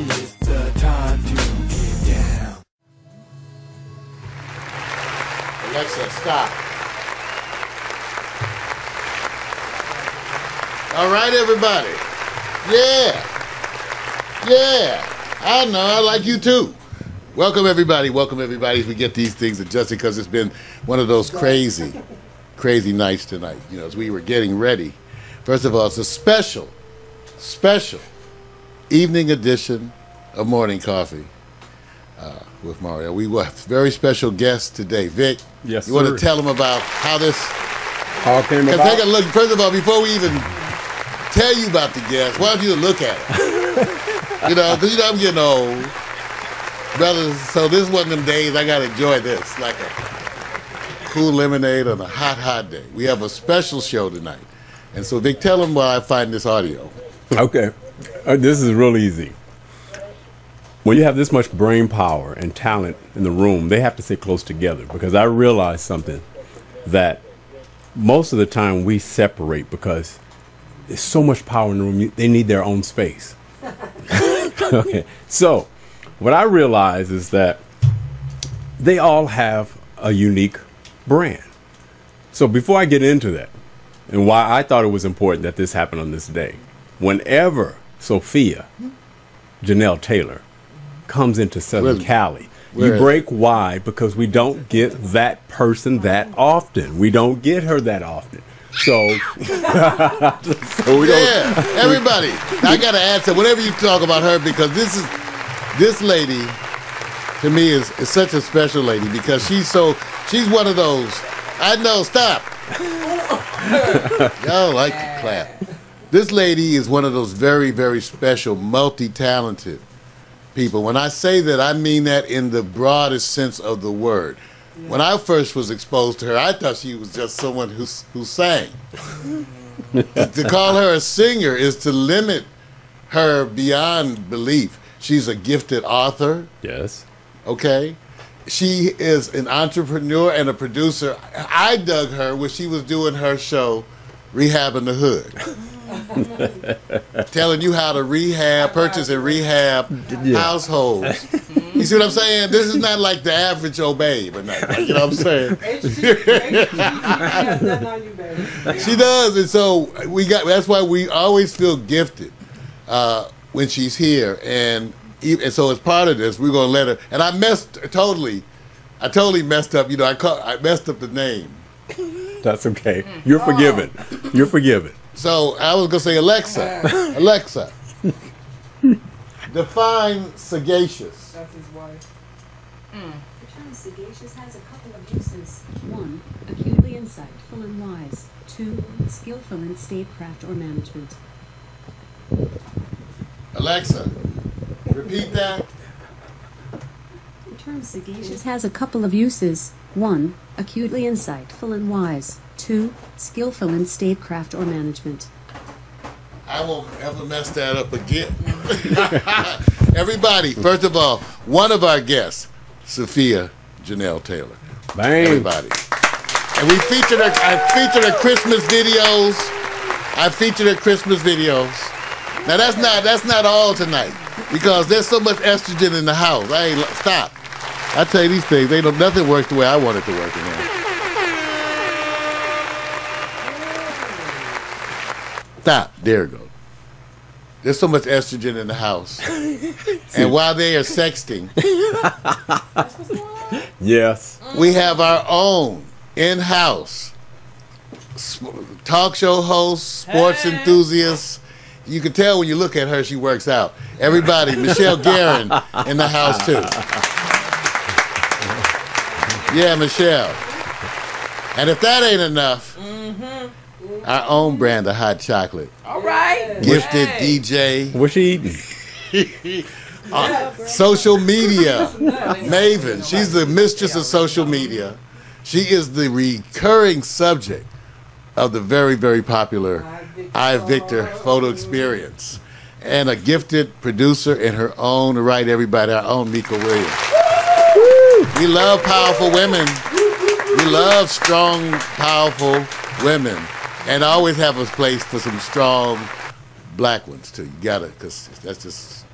It's the time to get down. Alexa, stop. All right, everybody. Yeah. I know. I like you too. Welcome, everybody. Welcome, everybody. As we get these things adjusted, because it's been one of those crazy nights tonight. You know, as we were getting ready. First of all, it's a special evening edition of Morning Coffee with Mario. We have very special guests today. Vic, yes, you want to tell them about how this all came about? Take a look. First of all, before we even tell you about the guests, why don't you look at it? You know, because I'm getting old. Brothers, so this is one of them days I got to enjoy this, like a cool lemonade on a hot day. We have a special show tonight. And so, Vic, tell them where I find this audio. Okay. This is real easy. When you have this much brain power and talent in the room, they have to stay close together, because I realized something, that most of the time we separate because there's so much power in the room, they need their own space. Okay. So, what I realize is that they all have a unique brand. So before I get into that, and why I thought it was important that this happened on this day, whenever Sophia Janelle Taylor comes into Southern Cali, you break wide, because we don't get that person that often. We don't get her that often. So, we don't. Everybody, I got to add to whatever you talk about her, because this lady, to me, is such a special lady, because she's one of those. I know, stop. Y'all like to clap. This lady is one of those very, very special, multi-talented people. When I say that, I mean that in the broadest sense of the word. When I first was exposed to her, I thought she was just someone who sang. To call her a singer is to limit her beyond belief. She's a gifted author. Yes. Okay. She is an entrepreneur and a producer. I dug her when she was doing her show, Rehab in the Hood. Telling you how to purchase and rehab households. You see what I'm saying? This is not like the average old babe or nothing. You know what I'm saying? She does, and so that's why we always feel gifted when she's here, and so as part of this, we're gonna let her. And I totally messed up. You know, I messed up the name. That's okay. You're forgiven. You're forgiven. So I was gonna say, Alexa, define sagacious. That's his wife. The term sagacious has a couple of uses. 1, acutely insightful and wise. 2, skillful in statecraft or management. Alexa, repeat that. The term sagacious has a couple of uses. 1, acutely insightful and wise. 2, skillful in statecraft or management. I won't ever mess that up again. Everybody, first of all, one of our guests, Sophia Janelle Taylor. Bang. Everybody. And we featured her. I featured her Christmas videos. Now that's not all tonight, because there's so much estrogen in the house. Stop. I tell you these things, nothing works the way I want it to work in here. Stop. There we go. There's so much estrogen in the house. And while they are sexting, yes, we have our own in-house talk show host, sports enthusiast. You can tell when you look at her, she works out. Everybody, Michelle Guerin in the house too. Yeah, Michelle. And if that ain't enough, our own brand of hot chocolate. All right. Gifted DJ. What's she eating? Social media maven. She's the mistress of social media. She is the recurring subject of the very, very popular iVictor photo experience. And a gifted producer in her own right, everybody, our own Mika Williams. We love powerful women. We love strong, powerful women. And I always have a place for some strong black ones too. You got it, because that's just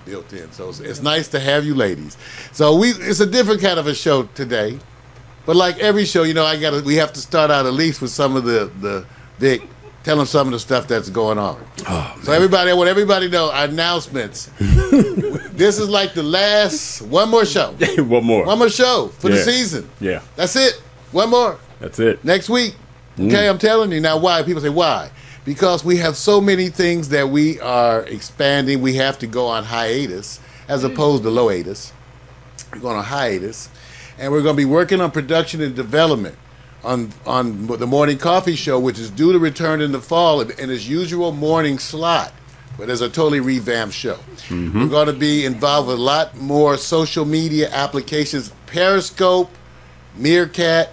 built in. So it's nice to have you ladies. So it's a different kind of a show today. But like every show, you know, we have to start out at least with some of the Vic, tell them some of the stuff that's going on. Oh, so I want everybody to know our announcements. This is like the last, one more show. One more show for the season. Yeah. That's it. One more. That's it. Next week. Okay, I'm telling you. Now, why? People say, why? Because we have so many things that we are expanding. We have to go on hiatus as opposed to loatus. We're going on hiatus. And we're going to be working on production and development on the Morning Coffee Show, which is due to return in the fall in its usual morning slot. But it's a totally revamped show. Mm-hmm. We're going to be involved with a lot more social media applications. Periscope, Meerkat.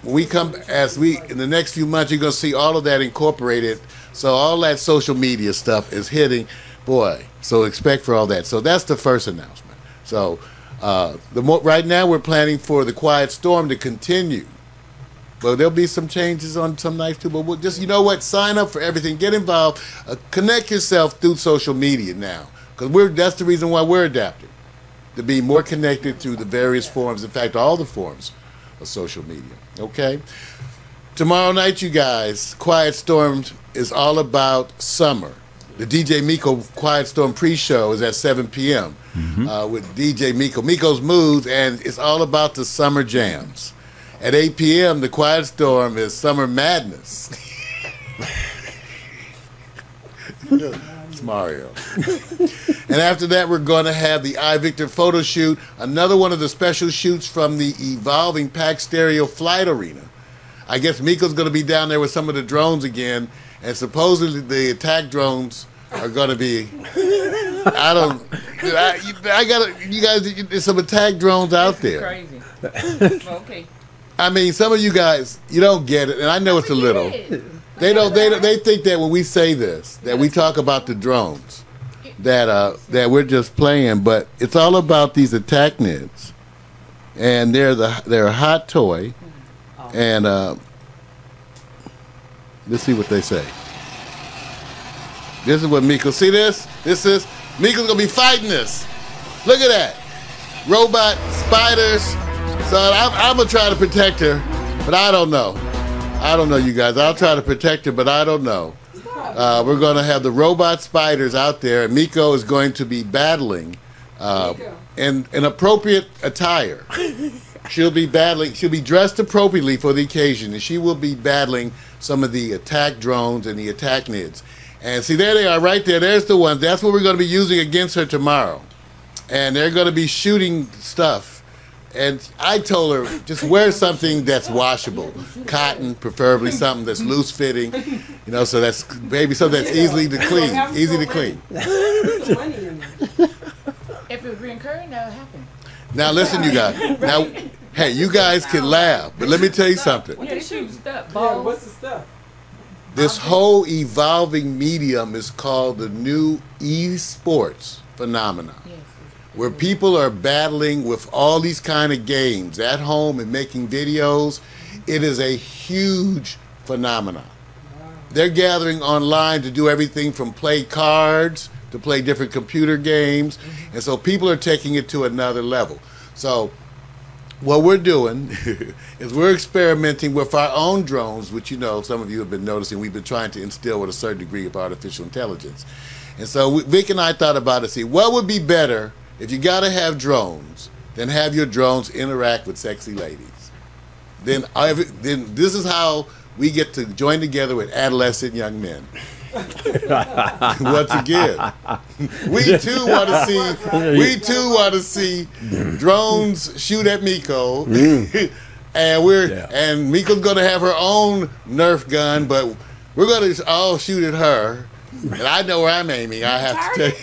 When we come, in the next few months, you're going to see all of that incorporated. So all that social media stuff is hitting. Boy, so expect for all that. So that's the first announcement. So right now we're planning for the Quiet Storm to continue. But there'll be some changes on some nights too. But we'll just, you know what, sign up for everything. Get involved. Connect yourself through social media now. Because that's the reason why we're adapting. To be more connected through the various forms. In fact, all the forms of social media. Okay? Tomorrow night, you guys, Quiet Storm is all about summer. The DJ Miko Quiet Storm pre-show is at 7 p.m. With DJ Miko. Miko's Moods, and it's all about the summer jams. At 8 p.m., the Quiet Storm is Summer Madness. It's Mario. And after that, we're going to have the iVictor photo shoot, another one of the special shoots from the evolving Pack Stereo Flight Arena. I guess Miko's going to be down there with some of the drones again, and supposedly the attack drones are going to be. You guys, there's some attack drones out there. Crazy. Okay. I mean, some of you guys, you don't get it, and I know it's a little. They think that when we say this, that we talk about the drones, that we're just playing, but it's all about these attack NIDs, and they're a hot toy, and let's see what they say. This is what Miko. See this? This is Miko's gonna be fighting this. Look at that, robot spiders. So I'm going to try to protect her, but I don't know. I don't know, you guys. I'll try to protect her, but I don't know. We're going to have the robot spiders out there, and Miko is going to be battling in an appropriate attire. She'll be dressed appropriately for the occasion, and she will be battling some of the attack drones and the attack NIDs. And see, there they are right there. There's the ones. That's what we're going to be using against her tomorrow. And they're going to be shooting stuff. And I told her, just wear something that's washable. Cotton, preferably something that's loose fitting. You know, so that's maybe something that's easy to clean. Easy to clean. If it was reoccurring, that would happen. Now listen, you guys. Now, hey, you guys can laugh, but let me tell you something. Yeah, shoot stuff. What's the stuff? This whole evolving medium is called the new esports phenomenon. Yes. Where people are battling with all these kind of games at home and making videos. It is a huge phenomenon. They're gathering online to do everything from play cards to play different computer games. And so people are taking it to another level. So what we're doing is we're experimenting with our own drones, which, you know, some of you have been noticing we've been trying to instill with a certain degree of artificial intelligence. And so Vic and I thought about it, see, what would be better if you got to have drones, then have your drones interact with sexy ladies. Then this is how we get to join together with adolescent young men. Once again, we too want to see drones shoot at Miko, and Miko's going to have her own Nerf gun, but we're going to all shoot at her. And I know where I'm aiming. I have to tell you.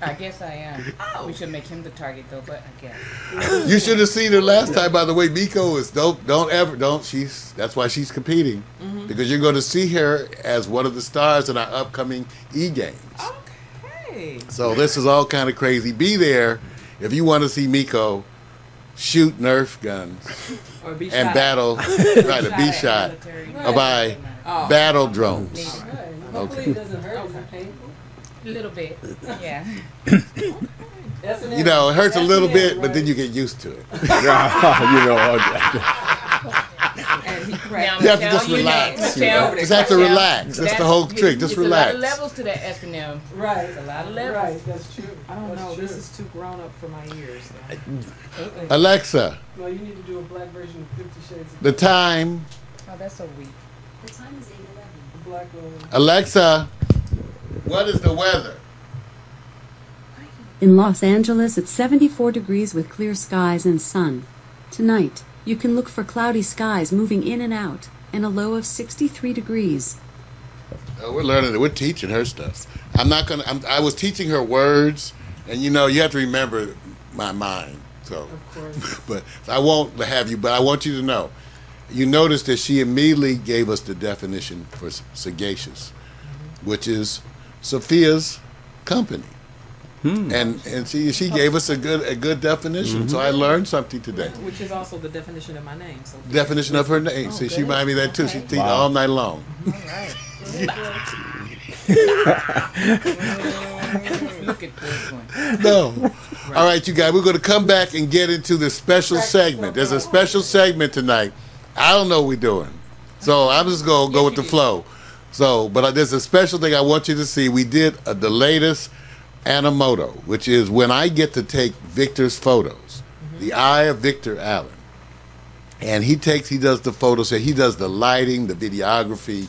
I guess I am. We should make him the target though, but I guess. You should have seen her last time, by the way. Miko is don't that's why she's competing. Because you're going to see her as one of the stars in our upcoming E-Games. Okay. So this is all kind of crazy. Be there if you want to see Miko shoot Nerf guns Or be and shot. battle a B shot by battle drones. Hopefully it doesn't hurt. Is it painful? A little bit, yeah. You know, it hurts a little bit, but then you get used to it. you know, And he You have to just relax. Just have to relax. That's the whole trick. Just relax. There's a lot of levels to that S&M. Right. There's a lot of levels. Right, that's true. I don't That's know. true. This is too grown up for my ears. Alexa, No, you need to do a black version of 50 Shades of the time. Oh, that's so weak. The time is 8:11. the Black Woman. Alexa, what is the weather? In Los Angeles, it's 74 degrees with clear skies and sun. Tonight, you can look for cloudy skies moving in and out, and a low of 63 degrees. Oh, we're learning it. We're teaching her stuff. I was teaching her words, and you know, you have to remember my mind. So, Of course. but I won't have you. But I want you to know. You notice that she immediately gave us the definition for sagacious, which is Sophia's company. And she gave us a good definition. So I learned something today. Which is also the definition of my name. So Definition of her name. See, she good. reminded me of that too. She Okay. teach all night long. All right. Look at this one. No. All right, you guys, we're going to come back and get into the special segment. There's a special segment tonight. I don't know what we're doing. So I'm just going to go with the flow. So, but there's a special thing I want you to see. We did the latest Animoto, which is when I get to take Victor's photos, the eye of Victor Allen. And he does the photos, he does the lighting, the videography,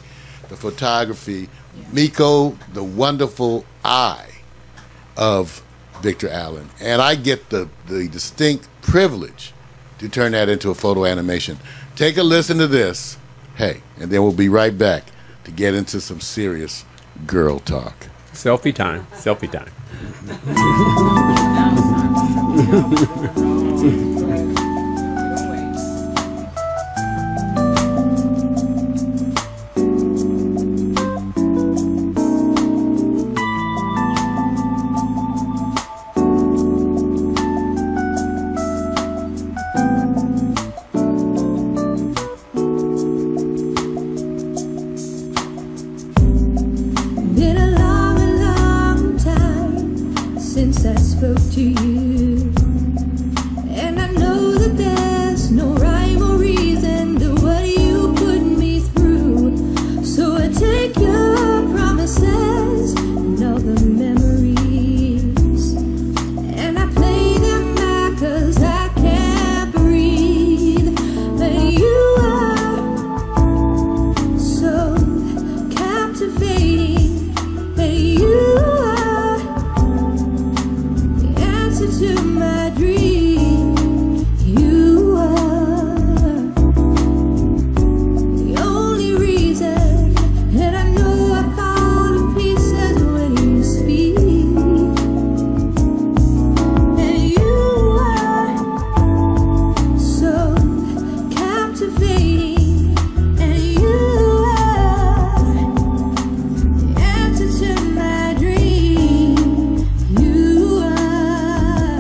the photography. Miko, the wonderful eye of Victor Allen. And I get the distinct privilege to turn that into a photo animation. Take a listen to this. Hey, and then we'll be right back to get into some serious girl talk. selfie time. Selfie time. Been a long time since I spoke to you, and I know that there's no rhyme or reason to what you put me through. So I take your promises and all the memories, and I play them back 'cause I can't breathe. But you are so captivating, but you are the answer to my dream. You are the only reason, and I know I fall to pieces when you speak. And you are so captivating, and you are the answer to my dream. You are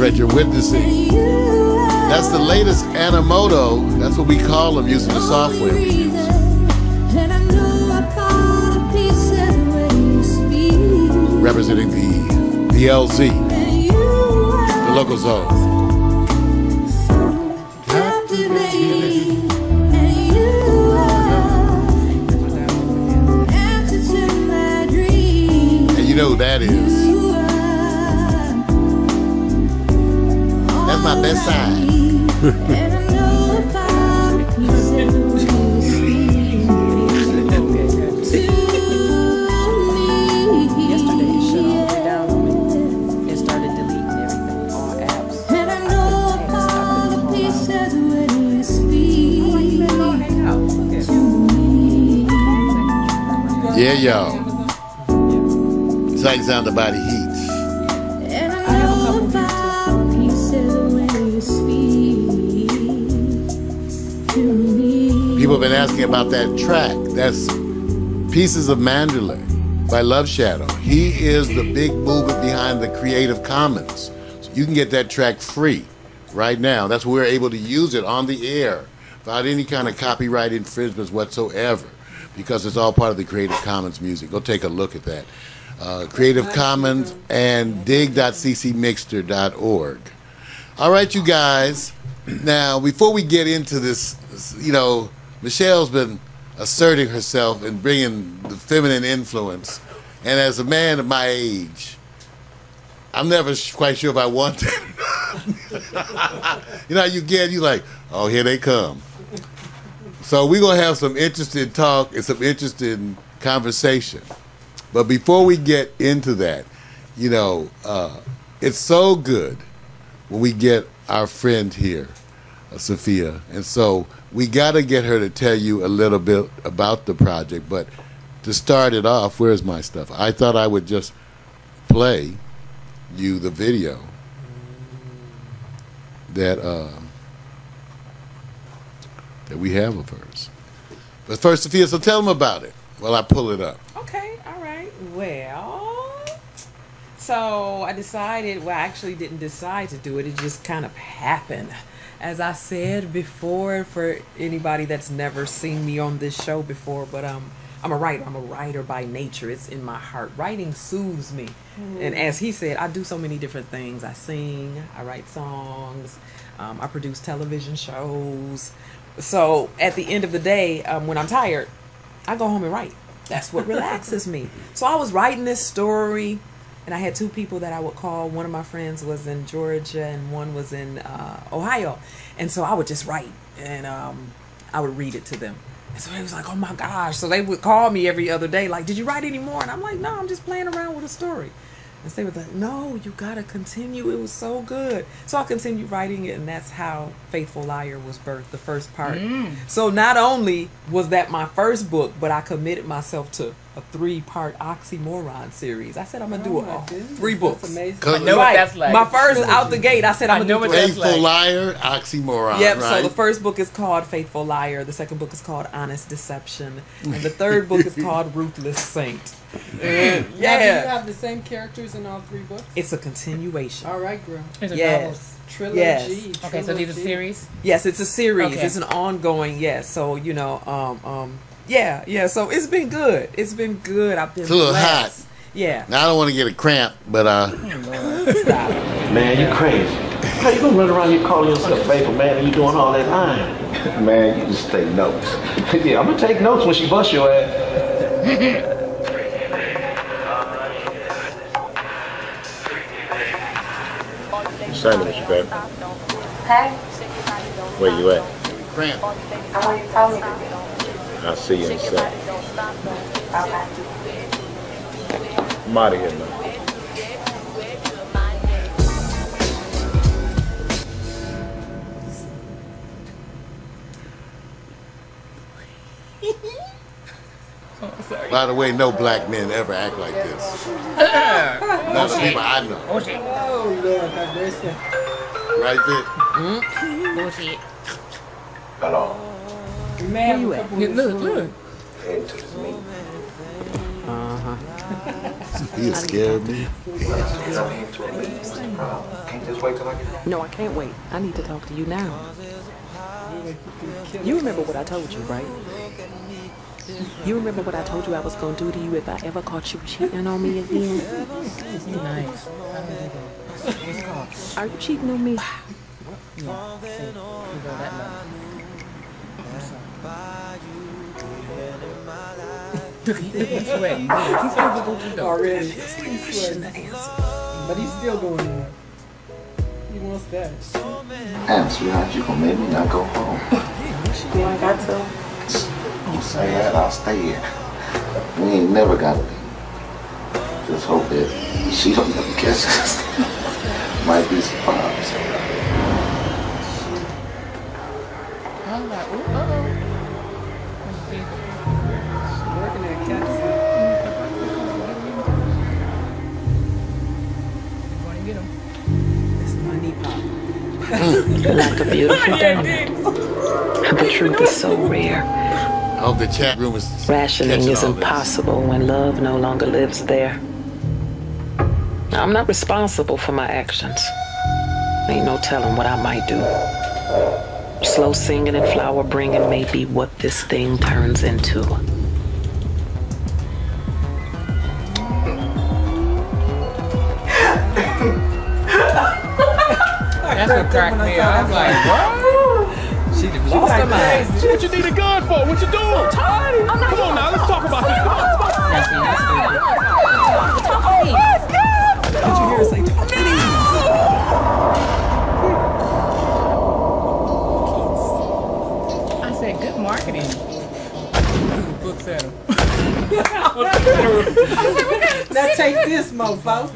Fred, you're witnessing. That's the latest Animoto. That's what we call them using the software we use. Representing the LZ, the local zone. And you know who that is. That's my best side. Yeah, y'all. It's like sound the body heat. People have been asking about that track. That's Pieces of Mandalay by Love Shadow. He is the big movement behind the Creative Commons. So you can get that track free right now. That's where we're able to use it on the air without any kind of copyright infringements whatsoever, because it's all part of the Creative Commons music. Go take a look at that. Creative Commons and dig.ccmixter.org. All right, you guys. Now, before we get into this, you know, Michelle's been asserting herself and bringing the feminine influence. And as a man of my age, I'm never quite sure if I want that. You know, you like, oh, here they come. So we're going to have some interesting talk and some interesting conversation. But before we get into that, you know, it's so good when we get our friend here, Sophia. And so we got to get her to tell you a little bit about the project. But to start it off, where's my stuff? I thought I would just play you the video that we have of hers. But first, Sophia, so tell them about it while I pull it up. Okay, all right. Well, so I decided, well, I actually didn't decide to do it. It just kind of happened. As I said before, for anybody that's never seen me on this show before, but I'm a writer. I'm a writer by nature. It's in my heart. Writing soothes me. And as he said, I do so many different things. I sing, I write songs, I produce television shows. So at the end of the day, when I'm tired, I go home and write. That's what relaxes me. So I was writing this story, and I had two people that I would call. One of my friends was in Georgia, and one was in Ohio. And so I would just write, and I would read it to them. And so they was like, oh my gosh. So they would call me every other day, like, did you write any more? And I'm like, no, I'm just playing around with a story. And they were like, no, you gotta continue. It was so good. So I continued writing it, and that's how Faithful Liar was birthed, the first part. So not only was that my first book, but I committed myself to a 3-part oxymoron series. I said I'm gonna do 3 books. That's amazing. I know what that's like. My first out the gate, I said I'm gonna do Faithful Liar, oxymoron. Yep, right? so the first book is called Faithful Liar, the second book is called Honest Deception, and the third book is called Ruthless Saint. Now, do you have the same characters in all 3 books? It's a continuation. All right, girl. It's a Yes. Trilogy. Yes. Okay, so these are series? Yes, it's a series. Okay. It's an ongoing, yes. So, you know, yeah. So it's been good. It's been good. I've been It's a little blessed. hot. Yeah. Now, I don't want to get a cramp, but Stop. Man, you crazy. How you gonna run around here calling yourself faithful, man, and you doing all that lying? Man, you just take notes. Yeah, I'm gonna take notes when she busts your ass. Sunday, Mr. Baby. Hey? Where you at? cramp. I want you to tell me to do. I'll see you in a sec. Okay. I'm out of here, man. By the way, no black men ever act like this. Not the people I know. Bullshit. Oh, Lord, have mercy. Right there. Bullshit. Hello. We may have a couple of Look. Into this meeting. He is scared me. Can't just wait till I get No, I can't wait. I need to talk to you now. You remember what I told you, right? You remember what I told you I was going to do to you if I ever caught you cheating on me again? Nice. What's it called? Are you cheating on me? Yeah. See, you go that low. Look, he's sweating. He's supposed to go to the door. Already. He's sweating. But he's still going in. He wants that. Damn, sweetheart, you gonna make me not go home. Do I got to? You say that, I'll stay here. We ain't never gotta leave. Just hope that she don't never catch us. Might be surprised. I'm like, ooh, uh-oh. Working at Cat Want to get him? This is my knee pop. Like a beautiful thing. The truth is so rare. I hope the chat room is Rationing catching is all this. impossible when love no longer lives there. I'm not responsible for my actions. Ain't no telling what I might do. Slow singing and flower bringing may be what this thing turns into. That's what cracked me up. I was like, what? She done lost her mind. What you need a gun for? What you doing? Come on now, let's talk about this. That's me. That's stupid. Did you hear her say, talk to me? I said, good marketing. Books at him. Now take this, mofo.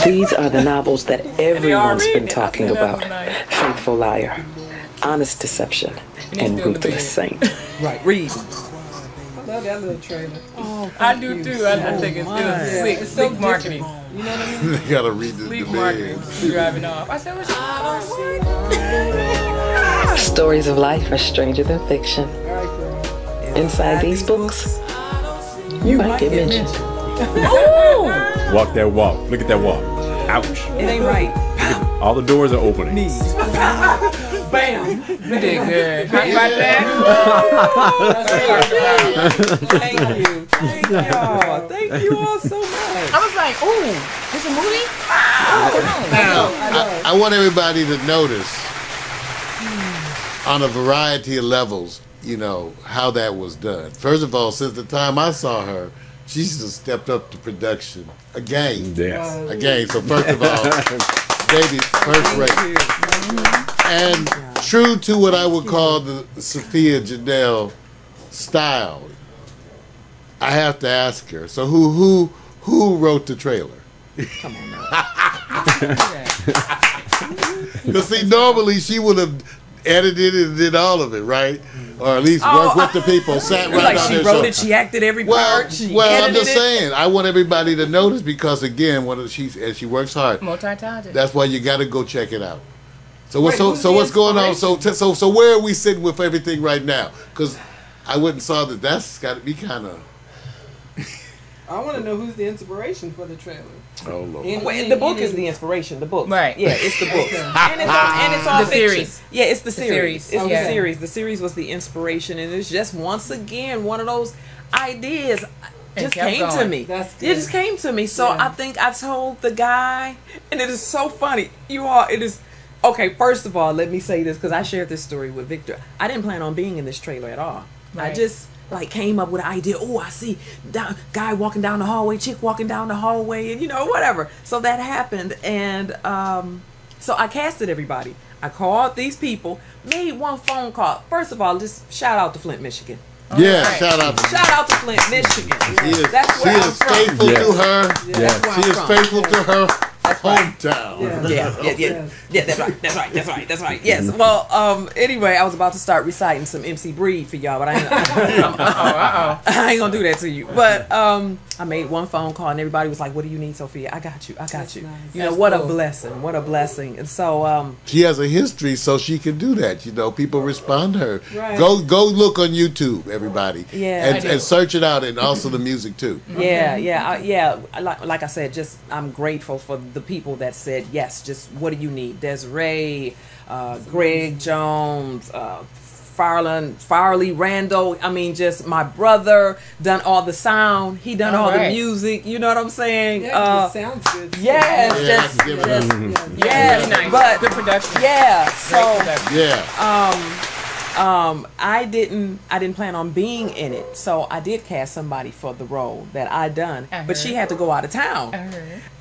These are the novels that everyone's been talking about. Faithful Liar, Honest Deception, and Ruthless Saint. Right, read. I love that little trailer. Oh, I do too. I think it's slick, it's so slick marketing. You know what I mean? They gotta read the Sleep marketing. Driving off. I said, what you Stories of life are stranger than fiction. All right, girl. Inside these books, you might get mentioned. Walk that walk. Look at that walk. Ouch. It ain't right. All the doors are opening. Knees. Bam. You did good. How about that? Thank you. Thank y'all. Thank you all so much. I was like, ooh, it's a movie? Now, I want everybody to notice on a variety of levels, you know, how that was done. First of all, since the time I saw her, she's just stepped up to production again. Yes. Again. So first of all, baby, first rate. And true to what I would call the Sophia Janelle style, I have to ask her. So who wrote the trailer? Come on now. Because see, normally she would have edited it and did all of it, right? Or at least work with the people, sat right Like on she their wrote shoulder. it, she acted every Well, part. She I'm edited just it. saying. I want everybody to notice because again, she works hard. Multi-talented. That's why you got to go check it out. So what's Wait, so what's going on? So where are we sitting with everything right now? Because I went and saw that. That's got to be kind of. I want to know who's the inspiration for the trailer. Oh Lord. The book is the inspiration. The book, Right. Yeah, it's the book, and it's all The fiction. series. Yeah, it's the series. series. It's Okay. the series. The series was the inspiration, and it's just once again one of those ideas just kept came to going. me. That's It good. just came to me. So Yeah. I think I told the guy, and it is so funny. You all, it is. Okay, first of all, let me say this because I shared this story with Victor. I didn't plan on being in this trailer at all. I Right. just like came up with an idea. Oh, I see guy walking down the hallway, chick walking down the hallway, and you know, whatever. So that happened, and so I casted everybody. I called these people, made one phone call. First of all, just shout out to Flint, Michigan. Yeah, right. shout out. Shout out to Flint, Michigan. She is, That's she where I'm is from. faithful Yes. to her. Yes. Where She I'm is from. faithful to her. That's hometown. Yeah, that's right. Yes. Well, anyway, I was about to start reciting some MC Breed for y'all, but I ain't gonna do that to you. But I made one phone call and everybody was like, "What do you need, Sophia? I got you. Nice. You know, what a blessing. What a blessing." And so she has a history, so she can do that. You know, people respond to her. Right. Go look on YouTube, everybody. Yeah. And search it out, and also the music too. Yeah. Like I said, just I'm grateful for the people that said yes. Just what do you need? Desiree, Greg Jones, Farley Randall. I mean, just my brother done all the sound. He done all the music. You know what I'm saying? Yeah, it sounds good. Yes, Really nice. But good production. Yeah. So yeah. I didn't plan on being in it, so I did cast somebody for the role that I done, but she had to go out of town,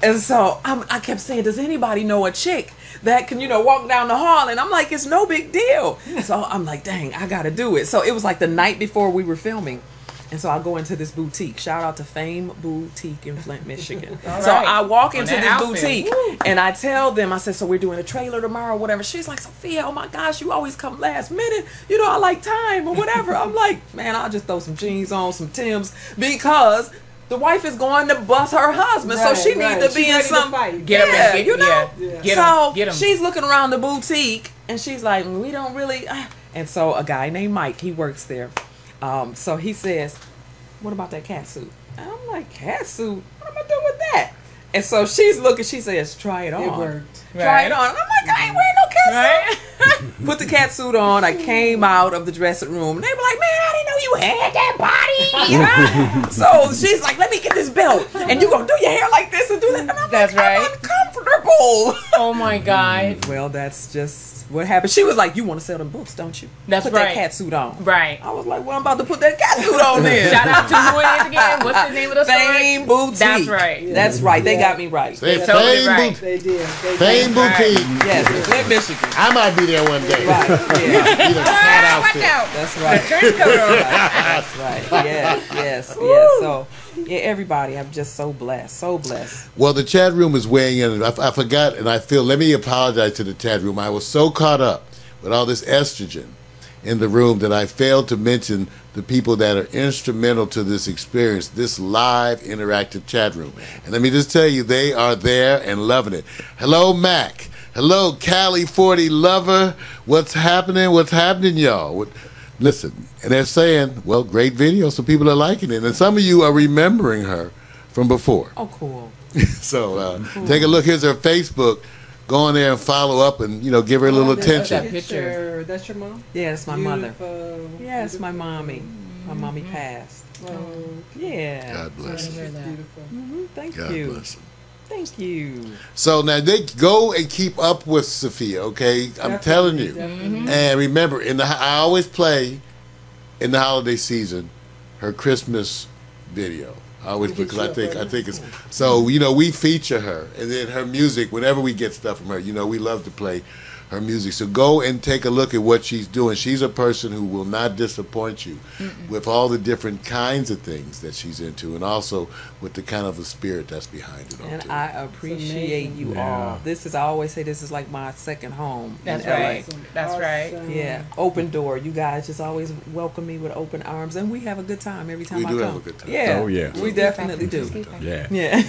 and so I kept saying, "Does anybody know a chick that can, walk down the hall?" And I'm like, "It's no big deal." So I'm like, "Dang, I gotta do it." So it was like the night before we were filming. And so I go into this boutique. Shout out to Fame Boutique in Flint, Michigan. So I walk into this boutique and I tell them, I said, "So we're doing a trailer tomorrow, whatever." She's like, "Sophia, oh my gosh, you always come last minute. I like time or whatever." I'm like, "Man, I'll just throw some jeans on, some Timbs, because the wife is going to bust her husband, so she needs to be in some fight. Get him. She's looking around the boutique and she's like, "We don't really." And so a guy named Mike, he works there. So he says, "What about that cat suit?" And I'm like, "Cat suit? What am I doing with that?" And so she's looking, she says, "Try it on." It worked. Try it on. And I'm like, "I ain't wearing no cat suit." Put the cat suit on. I came out of the dressing room and they were like, "Man, I didn't know you had that body." So she's like, "Let me get this belt. And you gonna do your hair like this and do that." And I'm like, "I'm uncomfortable." Oh my God. Well, that's just what happened. She was like, "You want to sell them books, don't you? That's put right. that cat suit on." Right. I was like, "Well, I'm about to put that cat suit on then." Shout out to who it is again. What's the name of the store? Fame Boutique. That's right. Yeah. That's right. They got me right. They totally Fame right. They did. Fame Boutique. Yes, in Flint, Michigan. I might be there one day. Right. Yeah. Either cat outfit. That's right. That's right. Yes. So, yeah, everybody, I'm just so blessed. So blessed. Well, the chat room is weighing in. I forgot, and let me apologize to the chat room. I was so caught up with all this estrogen in the room that I failed to mention the people that are instrumental to this experience, this live interactive chat room. And let me just tell you, they are there and loving it. Hello, Mac. Hello, Cali 40 lover. What's happening? What's happening, y'all? Listen, and they're saying, well, great video, so people are liking it. And some of you are remembering her from before. Oh, cool. So take a look. Here's her Facebook. Go on there and follow up and, give her a little attention. That's your mom? Yeah, that's my mother. Beautiful. Yeah, it's my mommy. My mommy passed. Yeah. God bless her. Beautiful. Thank God you. bless her. Thank you. So now they go and keep up with Sophia, okay? I'm telling you. And remember, I always play in the holiday season her Christmas video. Because I think it's so we feature her, and then her music. Whenever we get stuff from her, we love to play her music. So go and take a look at what she's doing. She's a person who will not disappoint you with all the different kinds of things that she's into, and also with the kind of a spirit that's behind it all. And too. I appreciate you all. I always say this is like my second home. That's in right. LA. That's right. Yeah, open door. You guys just always welcome me with open arms, and we have a good time every time I come. We do have a good time. Yeah. Oh, yeah. We definitely do. Yeah. Yeah.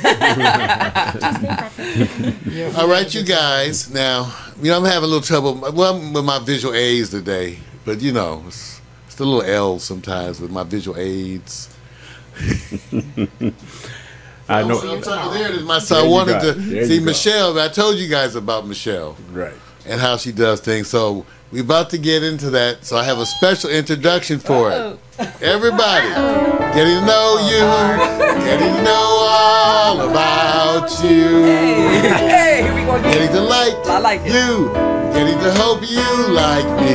All right, you guys. Now, I'm having a little trouble with my visual aids today, but it's the little L sometimes with my visual aids. I know. There it is, my son. I wanted to see Michelle. I told you guys about Michelle, right, and how she does things. So we're about to get into that. So I have a special introduction for it. Everybody, getting to know you, getting to know all about you. Hey, here we go. Getting to like you, getting to hope you like me.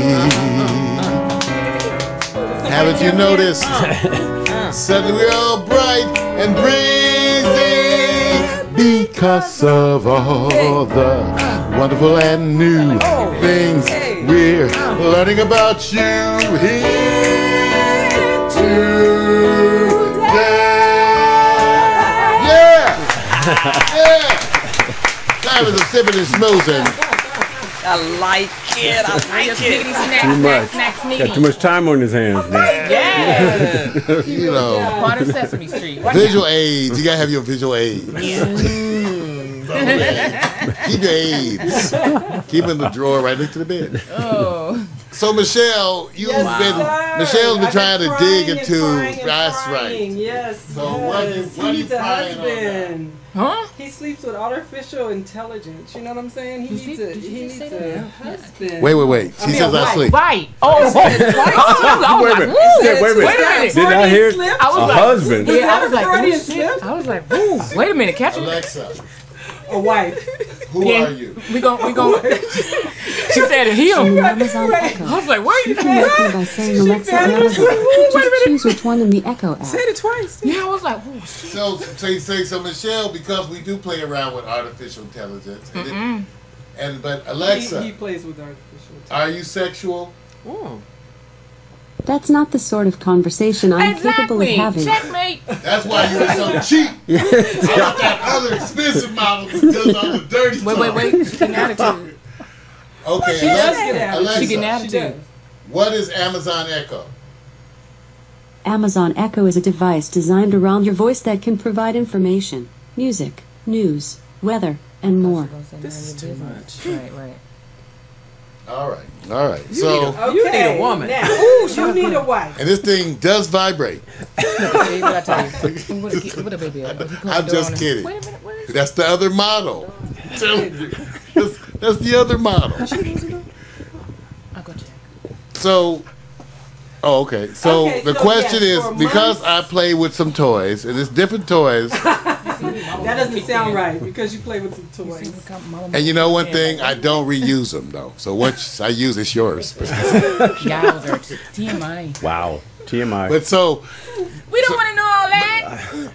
Haven't you noticed? Suddenly we're all bright and breezy because of all the wonderful and new things we're learning about you here today. Yeah! Yeah! time is a sipping and smoozing. I like it. I like it. Too much. Got too much time on his hands, man. Yeah. You know, Part of Sesame Street. What visual aids. You gotta have your visual aids. Keep your aids. Keep them in the drawer right next to the bed. Oh. So Michelle, Michelle's been trying to dig into. That's right. Yes. So yes. what are you He needs a crying on husband. Huh? He sleeps with artificial intelligence. You know what I'm saying? He needs a husband. Wait. She says I sleep. Right. Oh. Wait a minute. Wait a minute. Did I hear a husband? Yeah, I was like, Freudian oh, shit. I was like, ooh, wait a minute, catch it. Alexa, a wife. who are you? We gon' She said it him. Amazon Echo. I was like, where are you Open by saying Alexa Amazon. Just choose which one in the Echo app. Said it twice. Yeah, I was like, oh shit. So Michelle, because we do play around with artificial intelligence, but Alexa, he plays with artificial intelligence. are you sexual? Oh. That's not the sort of conversation I'm capable of Exactly. having. Checkmate. That's why you were so cheap. I want that other expensive model because all the dirty stuff. Wait. She getting attitude. Okay, She does get attitude. Alexa, She getting She attitude. does. what is Amazon Echo? Amazon Echo is a device designed around your voice that can provide information, music, news, weather, and more. This is too much. Right. All right. You need a woman. Now, you need a wife. And this thing does vibrate. What I tell you? What a baby is. I'm just kidding. Wait a minute. Where is That's the other model. That's the other model. I'll go check. So, okay. So Okay, the so question yes, is, for because months- I play with some toys, and it's different toys, That doesn't sound right because you play with some toys. and you know one thing, I don't reuse them though. So once I use, it's yours. Yowzer. TMI. Wow. TMI. But so We don't want to know all that.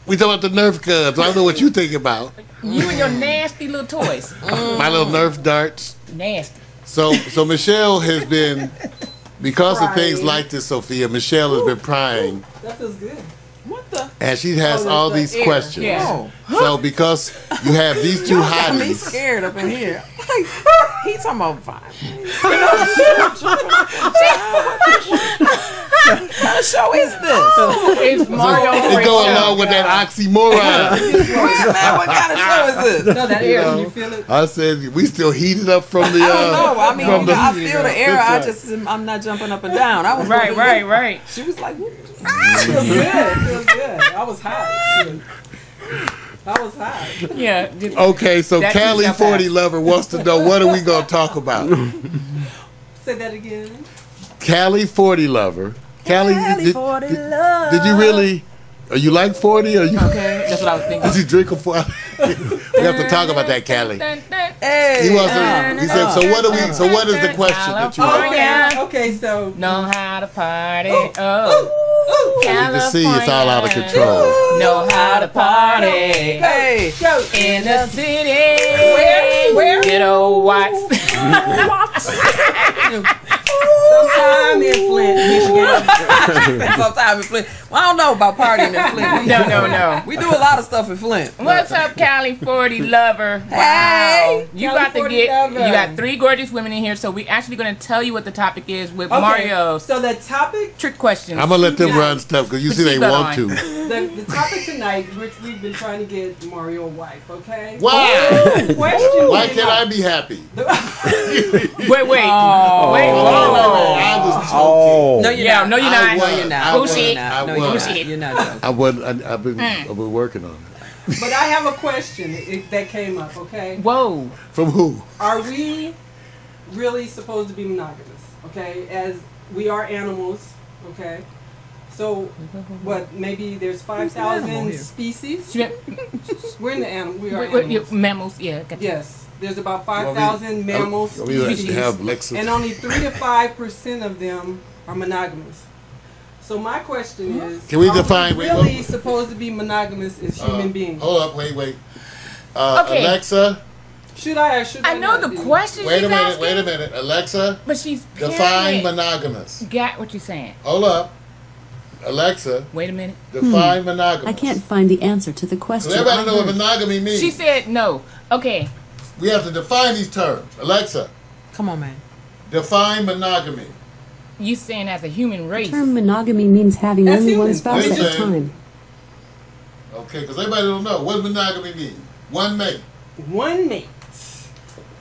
we talk about the Nerf guns. I don't know what you think about You and your nasty little toys. my little Nerf darts. Nasty. So Michelle has been, because of things like this, Sophia. Michelle has been prying, That feels good. What the? and she has Oh, all there's these the air. questions. Yeah. So because you have these two Got me hotties. scared up in here. He talking about vibe. What kind of show is this? It's Mario. It go along with that oxymoron. Man, what kind of show is this? No, that air. Can you feel it? I said we still heated up from the. I don't know. I mean, from the, I feel the air. I That's just, I'm not jumping up and down. I was Right. She was like, Feels good. Feels good. I was high. I was high. Yeah. Okay, so That Cali keeps 40 up lover wants to know what are we gonna talk about? Say that again. Cali 40 lover. Cali, did you really? Are you like 40? Or you? Okay, that's what I was thinking. Did you drink a 40? We have to talk about that, Cali. hey. He wants to. He said, "So what are we? So what is the question that you want?" Okay, so Know how to party. Oh. You can see it's all out of control. Know how to party. Hey. go. In the city. Where? Good old white. Sometime in Flint, Michigan. Sometime in Flint. Well, I don't know about partying in Flint. No. We do a lot of stuff in Flint. What's up, Cali 40 lover? Wow. Hey. You Cali got to 40 get. lover. You got 3 gorgeous women in here, so we actually going to tell you what the topic is with Mario's So the topic, trick questions. I'm gonna let them run stuff because you see they seatbelt want on. to. the topic tonight, which we've been trying to get Mario a wife. Okay. Why? The question Why is- can't I be happy? Wait. I was joking. Oh. No, you're Yeah, not. no, you're not. No, you're not. Bullshit. No, you're not. You're not joking. I wasn't. I've been working on it. But I have a question that came up. Okay. Whoa. From who? Are we really supposed to be monogamous? Okay, as we are animals. Okay. So, what? Maybe there's 5,000 species. We're in the animal. We are animals. Mammals, yeah. Got you. Yes. There's about 5,000 mammal We species, have Lexus. and only 3 to 5% of them are monogamous. So my question is, Can we are define- we wait, really wait. supposed to be monogamous as human beings? Hold up, wait. Okay. Alexa, Should I or should I I know not the be? question wait a she's minute, asking, wait a minute. Alexa, but she's define paranoid. monogamous. Got what you're saying. Hold up. Alexa, Wait a minute. define monogamous. I can't find the answer to the question. So everybody I know what heard. monogamy means. She said no. Okay. We have to define these terms. Alexa, Come on, man. define monogamy. You saying as a human race. The term monogamy means having As only one humans. spouse at a Listen. time. Okay, because everybody don't know. What does monogamy mean? One mate. One mate.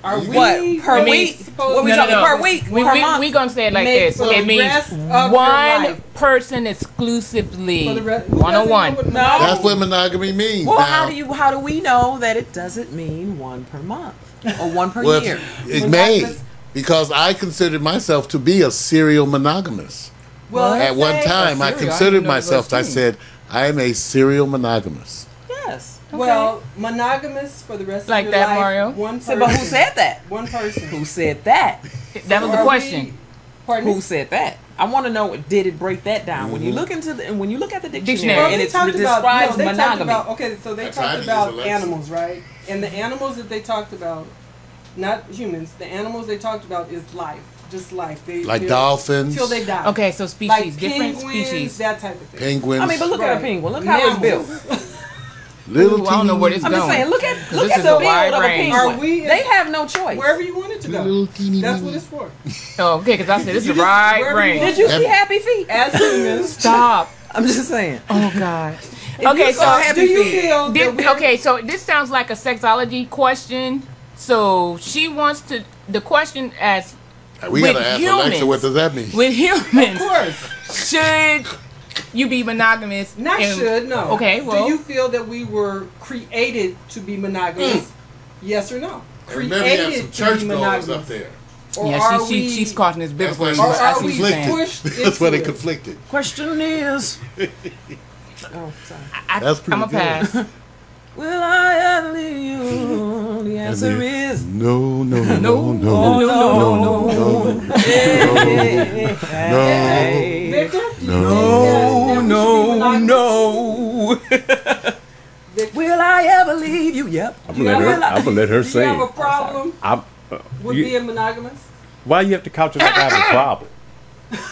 Are we What? Per really week? supposed What we to- talking per week? We per month? gonna say it like Mate this. for It the means rest of your one life. person exclusively. For the rest- who One on doesn't one. know what No. That's what monogamy means. Well, now, how do we know that it doesn't mean one per month or one per well, year? it may, because I considered myself to be a serial monogamous. Well, At one say- time, I serial, I considered didn't know myself, I those said, I am a serial monogamous. Yes. Well, monogamous for the rest Like of your that, life. Mario? One So, person. but who said that? One person. Who said that? That was the Are question. we- Pardon Who me? said that? I want to know. Did it break that down? When you look into the and when you look at the dictionary, Dictionary. Well, and they it talked about, describes no, they talked monogamy. about, okay, so they That's how I talked use about Alexa. animals, right? And the animals that they talked about, not humans, the animals they talked about is life, just life. They Like live dolphins. till they die. Okay, so species, Like different penguins, species. that type of thing. Penguins. I mean, but look at a Right. penguin. Look how it's built. little Ooh, I don't know where this I'm going. just saying. Look at this is the a wide build of a range. penguin. Are we- They have no choice. Wherever you want it to go. Little teeny That's weeny. what it's for. Oh, okay, because I said this is You a just- wide wherever you range. Did you see Every- Happy Feet? As humans, Stop. I'm just saying. Oh God. If Okay, you so saw Happy do you Feet, feel that we're okay, so this sounds like a sexology question. So she wants to the question as We with gotta ask humans, Alexa, what does that mean? with humans, Of course. should you be monogamous? Not and- should, no. Okay, well, Do you feel that we were created to be monogamous? Yes or no? And remember, you have some Created to church be goers monogamous. up there. Or yeah, are she's we, causing this big That's why question. she's Or are I see we what you're saying. pushed That's why they into it? conflicted. question is. Oh, sorry. That's pretty I'm a good. pass. Will I ever leave you? The answer is No, no, no, No. no, Oh, no, no, no, no, Hey. Victor? No, Yeah, no, should no. Will I ever leave you? Yep. I'm gonna let her Do you say have a it. problem with You- being monogamous? Why you have to couch it like I have a problem?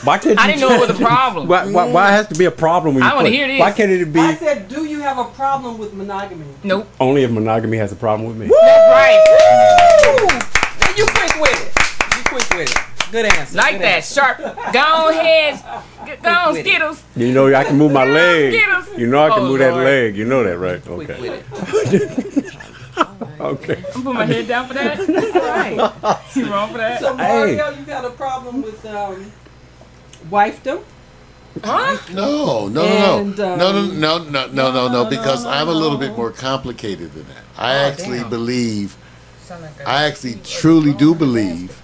Why can't you I didn't know it was a problem. Why has to be a problem? When you I wanna put- hear this. Why can't it be I said, do you have a problem with monogamy? Nope. only if monogamy has a problem with me? That's right. Woo! You quick with it. You quick with it. Good answer. Like Good that. answer. Sharp. Go on, heads. Go on, with it. Skittles. You know I can move my leg. Skittles. You know I can Oh, move that Lord. leg. You know that, right? Quick Okay. with it. Okay. I'm putting my head down for that. Right. You wrong for that? So, Mario, you got a problem with wifedom? Huh? No, no, And, no, no, because I'm a little bit more complicated than that. I actually damn. believe, I actually truly do believe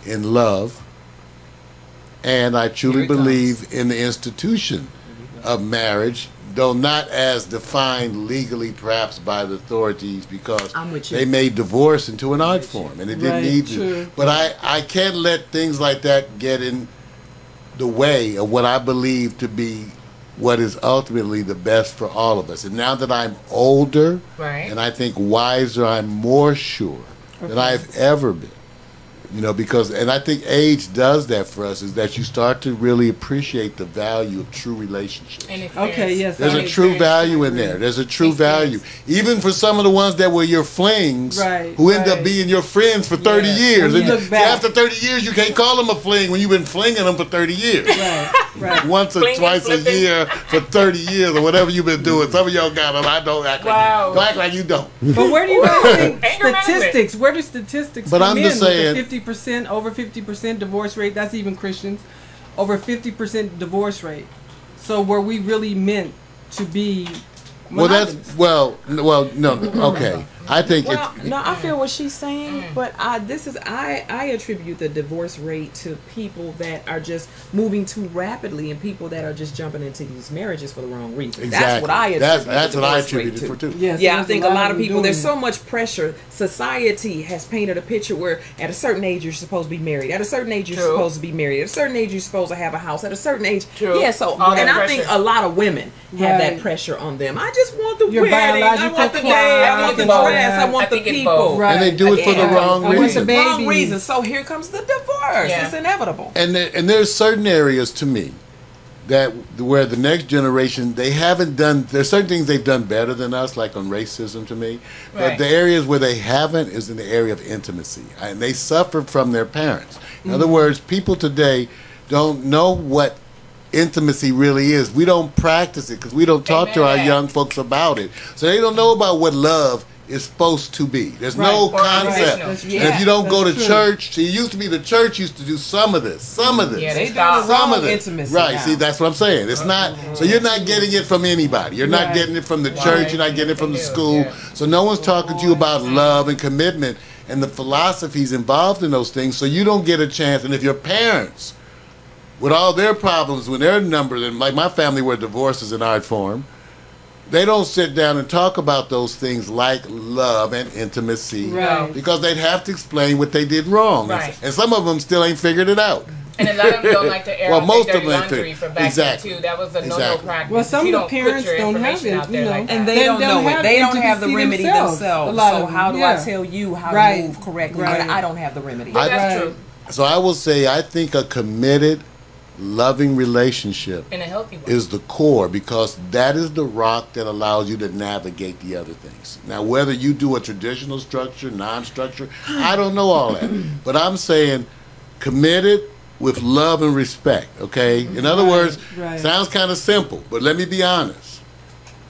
in love, and I truly believe in the institution of marriage, though not as defined legally perhaps by the authorities, because I'm with you. they made divorce into an art form, and it didn't Right, need to. true. But I can't let things like that get in the way of what I believe to be what is ultimately the best for all of us. And now that I'm older, Right. and I think wiser, I'm more sure than I've ever been. You know, because, and I think age does that for us, is that you start to really appreciate the value of true relationships. And experience. Okay, yes. There's a true value in there. There's a true value. Even for some of the ones that were your flings, Right, who end up right. being your friends for 30 Yes. years. When you And look see, back. after 30 years, you can't call them a fling when you've been flinging them for 30 years. Right, right. Once or Flinging, twice a flipping. year for 30 years or whatever you've been doing. Some of y'all got them. I don't act Wow. like you. Don't act like you don't. But where do you guys think Anger management. statistics? Where do statistics But come I'm in just saying- with the 50%, over 50% divorce rate? That's even Christians. Over 50% divorce rate. So were we really meant to be Well, monogamous? that's, no, okay. I think Well, it's, no, I feel what she's saying, but I attribute the divorce rate to people that are just moving too rapidly and people that are just jumping into these marriages for the wrong reasons. exactly. That's what I attribute. That's the what I divorce rate attributed to. for too. Yes, Yeah, I there's think a lot of them people, there's doing so much pressure. Society has painted a picture where at a certain age you're supposed to be married. At a certain age you're True. supposed to be married. At a certain age you're supposed to have a house. At a certain age. True. Yeah, so, All that and I think pressure. a lot of women have Right. that pressure on them. I just want the Your wedding. I biological want the clock. day. I want the both. dress. I want I the think it's people. both. Right. And they do it for the Yeah. wrong I want the reason. baby. Wrong reason. So here comes the divorce. Yeah. It's inevitable. And there's certain areas to me that where the next generation, they haven't done, there's certain things they've done better than us, like on racism to me, but Right. the areas where they haven't is in the area of intimacy, and they suffered from their parents. In other words, people today don't know what intimacy really is. We don't practice it because we don't talk to our Amen. young folks about it, so they don't know about what love is supposed to be. There's no Right. Or concept. unconditional. And if you don't go to That's true. church, see, it used to be the church used to do some of this, Yeah, they stop. some of wrong this. intimacy Right. now. See, that's what I'm saying. It's not. So you're not getting it from anybody. You're not Right. getting it from the church. You're not getting it from the school. Yeah. So no one's talking to you about love and commitment and the philosophies involved in those things. So you don't get a chance. And if your parents, with all their problems, when they're numbered, and like my family where divorce is an art form, they don't sit down and talk about those things like love and intimacy, Right. because they'd have to explain what they did wrong. Right. And some of them still ain't figured it out. And a lot of them don't like to air Well, out most their of dirty them laundry think- from back exactly. then too. That was a no-no Exactly. practice. Well, some You of the don't put parents your don't have information it, out there you know. like that. And they They don't don't know have it. They don't have the intimacy remedy themselves. themselves. A lot So of how do them, I yeah. tell you how Right. to move correctly Right. when I don't have the remedy? That's Right. true. So I will say, I think a committed, loving relationship In a healthy way. is the core, because that is the rock that allows you to navigate the other things. Now, whether you do a traditional structure, non-structure, I don't know all that. But I'm saying committed with love and respect, okay? In other words, right. sounds kind of simple, but let me be honest.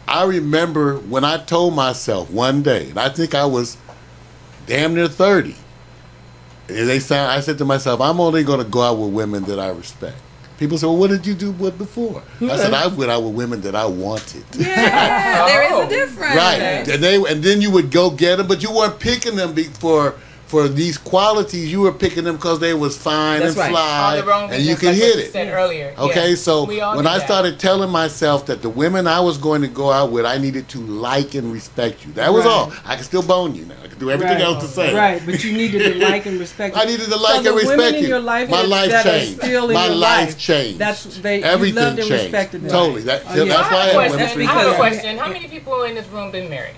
I remember when I told myself one day, and I think I was damn near 30, I said to myself, I'm only going to go out with women that I respect. People say, well, what did you do with before? I said, I went out with women that I wanted. Yeah, there is a difference. Right. And then you would go get them, but you weren't picking them for these qualities. You were picking them because they was fine That's and right. fly, All the wrong and you reasons, could like hit what you it. said earlier. Okay, Yeah. so We all when do I that. started telling myself that the women I was going to go out with, I needed to like and respect you. That was Right. all. I can still bone you now. I can do everything Right. else the same. Right, but you needed to like and respect. I needed to like so and the women respect in you. your life My that- life that are changed. still in My your life life, changed. That's you Everything loved and changed. respected them. Totally. That's Oh, yeah. why I I had have a women question. for I have a years. question. How many people in this room been married?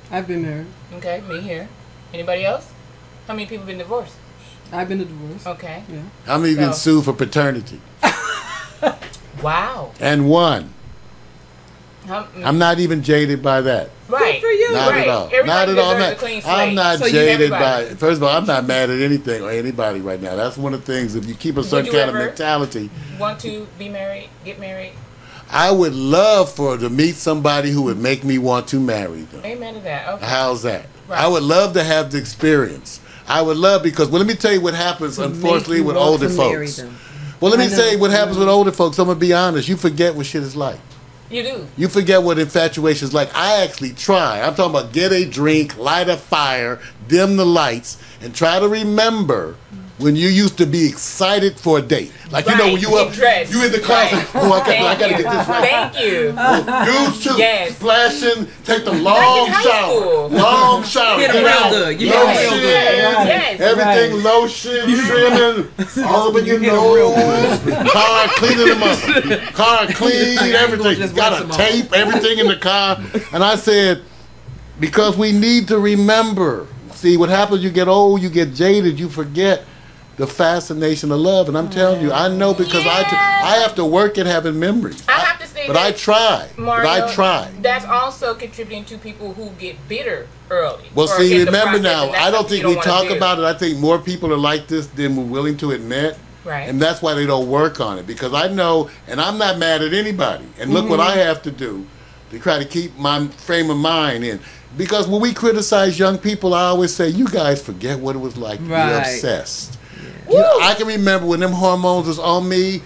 I've been married. Okay, me here. Anybody else? How many people been divorced? I've been a divorce. Okay. Yeah. How many been So- sued for paternity? Wow. And won. How, I'm not even jaded by that. right. for you. Not right. at all. Everybody Not at all. deserves I'm a clean not, slate. I'm not So you- jaded by. everybody. First of all, I'm not mad at anything or anybody right now. That's one of the things. If you keep a certain you kind of ever- mentality, Want to be married? Get married? I would love to meet somebody who would make me want to marry them. Amen to that. Okay. How's that? Right. I would love to have the experience. I would love, because, well, let me tell you what happens, unfortunately, with older folks. Well, let me say what happens with older folks. I'm going to be honest. You forget what shit is like. You do. You forget what infatuation is like. I actually try. I'm talking about get a drink, light a fire, dim the lights, and try to remember when you used to be excited for a date. Like, you know, when you Get up, dressed. you in the car, Right. like, oh, I got to Thank get you. this right. Thank you. Dudes too, Yes. splashing, take the Like long in high shower. school. Long shower. Get 'em Get real out. good. You Lotion, get 'em real good. Yes. everything Right. lotion, trimming, all up in your nose. Car cleaning them up. Car clean, everything. just Got rinse a them off. tape, everything in the car. And I said, because we need to remember. See, what happens, you get old, you get jaded, you forget the fascination of love. And I'm telling you, I know, because I have to work at having memories. I have to say But that, I try. Mario, But I try. That's also contributing to people who get bitter early. Well, or see, in the remember process, now, and that's I don't something think you we wanna talk do. about it. I think more people are like this than we're willing to admit. Right. And that's why they don't work on it. Because I know, and I'm not mad at anybody. And look what I have to do to try to keep my frame of mind in. Because when we criticize young people, I always say, you guys forget what it was like to be Right. obsessed. You know, I can remember when them hormones was on me,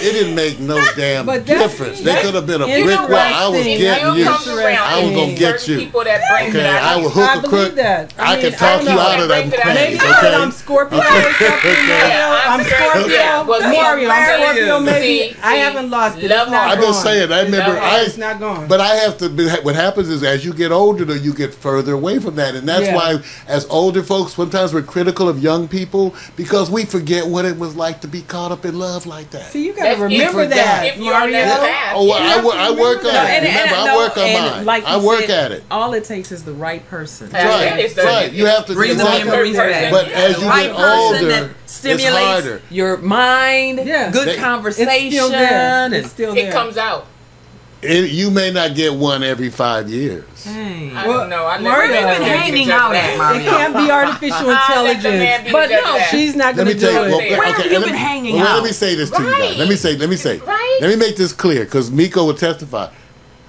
it didn't make no damn But that's- difference. They could have been a You brick know wall. I was interesting. getting you. comes around, I was and going to get certain you. people that bring Okay, it out I of will you. hook I a believe crook. that. I can mean, talk I you don't out know. of them Maybe things, Maybe okay? because I'm Scorpio or something. Yeah, I'm Scorpio. Yeah, well, see, Mario, I'm Scorpio. Maybe see, I haven't lost it. love It's not I'm gone. just saying. I remember. It's not gone. But I have to. What happens is, as you get older, though, you get further away from that, and that's Yeah. why, as older folks, sometimes we're critical of young people because we forget what it was like to be caught up in love like that. See, you got Yes, remember if that, you're on that Mario. path. Oh, yeah. I work on it. Remember, I work on mine. Like I you work said, at it. All it takes is the right person. Right. You have to bring the memories back. But as you right get person older, that stimulates it's harder. your mind, good They- conversation, It's still there. and It's still there. It comes out. You may not get one every 5 years. Hey. I don't know. I never Mario, been hanging out at, Mario? It can't be artificial intelligence. But no, She's not Let going me to do tell you. it. Where have you been hanging out? Let me say this to you guys. Let me say. Right. Let me make this clear, because Miko will testify.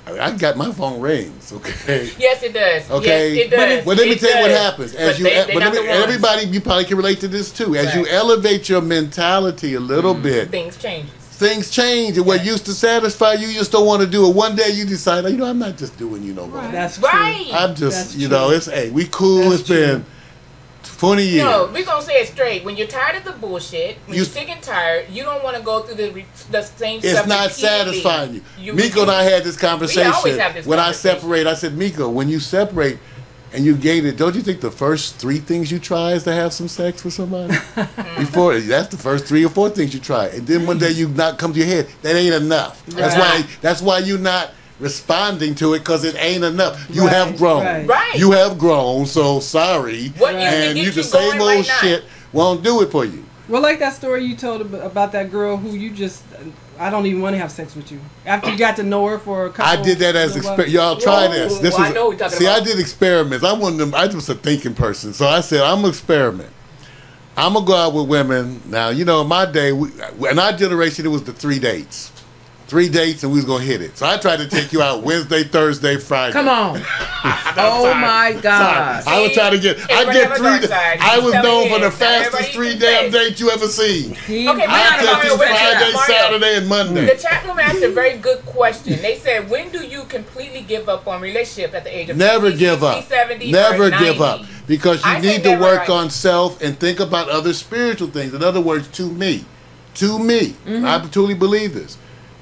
I got my phone rings. Okay. Yes, it does. Okay. Yes, it does. Well, let me It tell you what does. happens. As But you, they not the ones. everybody, you probably can relate to this too. As you elevate your mentality a little bit, Things change. things change, and what used to satisfy you, you just don't want to do it. One day you decide, you know, I'm not just doing you no more. That's Right. I'm just, That's you know, it's hey, we cool. That's It's been 20 years. No, we're going to say it straight. When you're tired of the bullshit, when You- you're sick and tired, you don't want to go through the same It's stuff. not repeatedly. satisfying you. Miko and I had this conversation. always have this when conversation. I separate, I said, Miko, when you separate and you gate it, don't you think the first 3 things you try is to have some sex with somebody? Before that's the first 3 or 4 things you try, and then one day you not come to your head. That ain't enough. That's why you're not responding to it, because it ain't enough. You have grown. Right. You have grown. So sorry. What used to and get you the you same going old right now? shit won't do it for you. Well, like that story you told about that girl who you just, I don't even want to have sex with you. After you got to know her for a couple. I did that as y'all try this. This I know what you're was talking I about. did experiments. I'm one of them. I was a thinking person, so I said I'm gonna experiment. I'm gonna go out with women. Now you know in my day, in our generation, it was the 3 dates. 3 dates and we was gonna hit it. So I tried to take you out Wednesday, Thursday, Friday. Come on. Oh my God. I was trying to get. I Everybody get have a 3. dark side. I was Tell me known for the this. Now, fastest everybody 3 can damn say. dates you ever seen. Okay, I Mario, took you Friday, Mario, Saturday, and Monday. The chat room asked a very good question. They said, when do you completely give up on relationship at the age of Never 50, give 60, up. 70, Never or 90? give up. Because you I say need to never work right. on self and think about other spiritual things. In other words, to me. I truly believe this.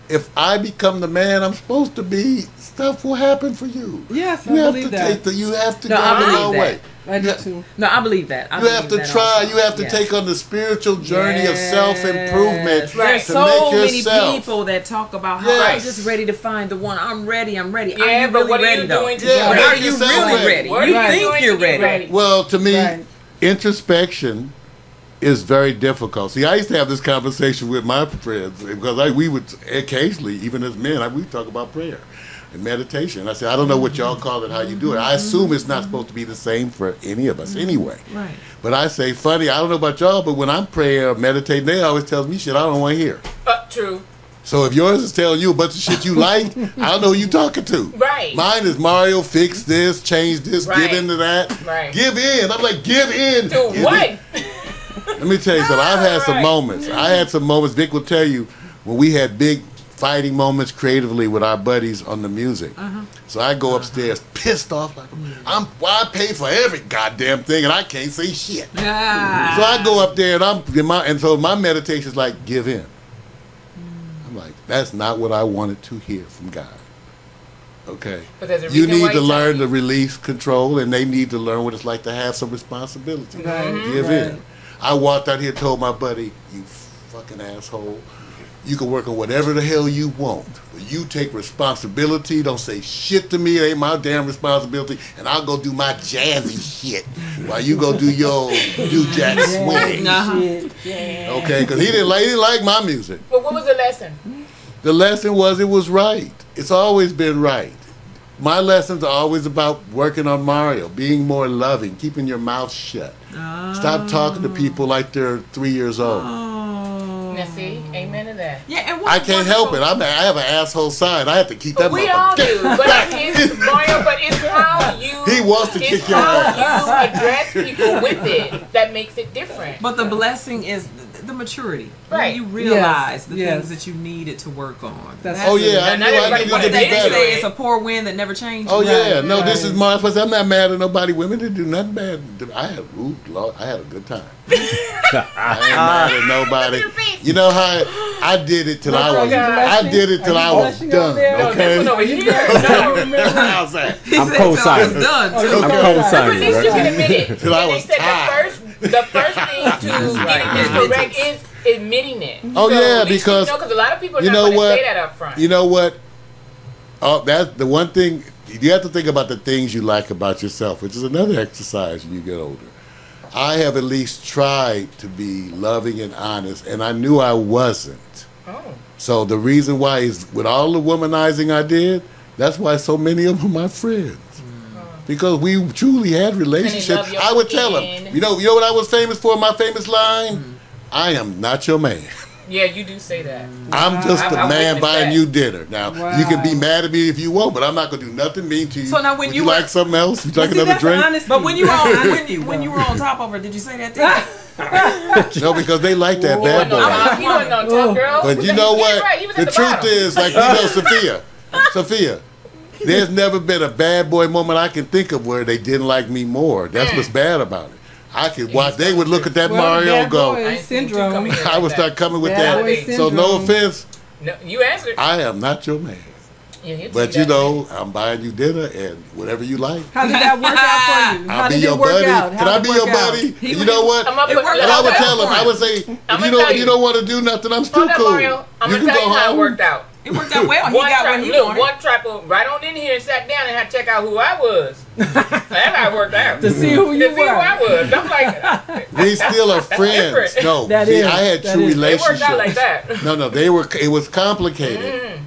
If I become the man I'm supposed to be, stuff will happen for you. Yes, you I have believe to that. take you have to No, go I the believe long that. way. I do too. No, I believe that. I You have to believe that try. also. You have to Yes. take on the spiritual journey of self-improvement Yes. to There's so make many yourself. people that talk about how Yes. I'm just ready to find the one. I'm ready. I'm ready. Yeah, are you but really what are ready you though? doing to Yeah, get But make are ready? you yourself really ready. ready? What are You you think doing you're to get ready? ready? Well, to me, Right. introspection is very difficult. See, I used to have this conversation with my friends because we would occasionally, even as men, we talk about prayer and meditation. I said, I don't know what y'all call it, how you do it. I assume it's not supposed to be the same for any of us anyway. Right. But I say, funny, I don't know about y'all, but when I'm praying or meditating, they always tell me shit I don't want to hear. True. So if yours is telling you a bunch of shit you like, I don't know who you talking to. Right. Mine is Mario, fix this, change this, Right. give into that. Right. Give in. I'm like, give in. To Give what? in. Let me tell you something. I've had some Right. moments. I had some moments, Vic will tell you, when we had big fighting moments creatively with our buddies on the music. So I go upstairs pissed off like I pay for every goddamn thing and I can't say shit. So I go up there and so my meditation is like, give in. I'm like, that's not what I wanted to hear from God. Okay. But there's a You reason why need to he learn tells to release control, and they need to learn what it's like to have some responsibility. Right. Give Right. in. I walked out here and told my buddy, you fucking asshole, you can work on whatever the hell you want, but you take responsibility. Don't say shit to me. It ain't my damn responsibility, and I'll go do my jazzy shit while you go do your do jack swing. Okay, because he didn't like my music. But what was the lesson? The lesson was it was right. It's always been right. My lessons are always about working on Mario, being more loving, keeping your mouth shut. Stop talking to people like they're 3 years old. Now see, amen to that. Yeah, and I can't help it. I have an asshole side. I have to keep that. We all do, but it's Mario. But it's how you. He wants to kick your ass. How you address people with it that makes it different. But the blessing is the maturity. Right. You realize the Yes. things that you needed to work on. Oh yeah, I knew I needed to What be they better. say it's a poor wind that never changes. Oh yeah, no, this is my. I'm not mad at nobody. Women didn't do nothing bad. I had, Lord, I had a good time. I ain't mad at nobody. You know how I did it till I was. I did it till I was done. Okay. How's that? I'm co-signing. I'm co-signing. At least you can admit it. Till I And they was said tired. the first thing to getting this correct is admitting it. Oh, So, yeah, at least because you know, 'cause a lot of people are you not know going to what? say that up front. You know what? Oh, that's the one thing. You have to think about the things you like about yourself, which is another exercise when you get older. I have at least tried to be loving and honest, and I knew I wasn't. Oh. So the reason why is with all the womanizing I did, that's why so many of them are my friends. Because we truly had relationships. your I would tell skin. them, you know what I was famous for? My famous line, I am not your man. Yeah, you do say that. I'm just a I man witnessed buying that. you dinner. Now, you can be mad at me if you want, but I'm not going to do nothing mean to you. So now when Would you you were- like something else? You like another drink? But when you were on, when you were on top of her, did you say that thing? No, because they like that bad boy. He wasn't on top, girl. But you know what? Right, he was The at the truth bottom. is, like, you know, Sophia, there's never been a bad boy moment I can think of where they didn't like me more. That's what's bad about it. I could watch. They would look at that Mario and go, syndrome. I would start coming with Bad boy that. So no syndrome. offense, No, you answered. I am not your man. Yeah, he'll But tell you that. know, I'm buying you dinner and whatever you like. How did that work out for you? How I'll be did your it work buddy. out? Can I be your buddy? And you know what? I'm gonna put- And I would It tell him, worked I would say, if you don't want to do nothing, I'm still Hold up, cool. Mario. I'm You gonna can tell go you how it home. worked out. It worked out well. He got what he look, wanted. one trapper right on in here and sat down and had to check out who I was. That's how it worked out. To see who you To see who were. I was. I'm like, We still are friends. different. No, That see, is- I had that true is. it relationships. worked out like that. No, it was complicated.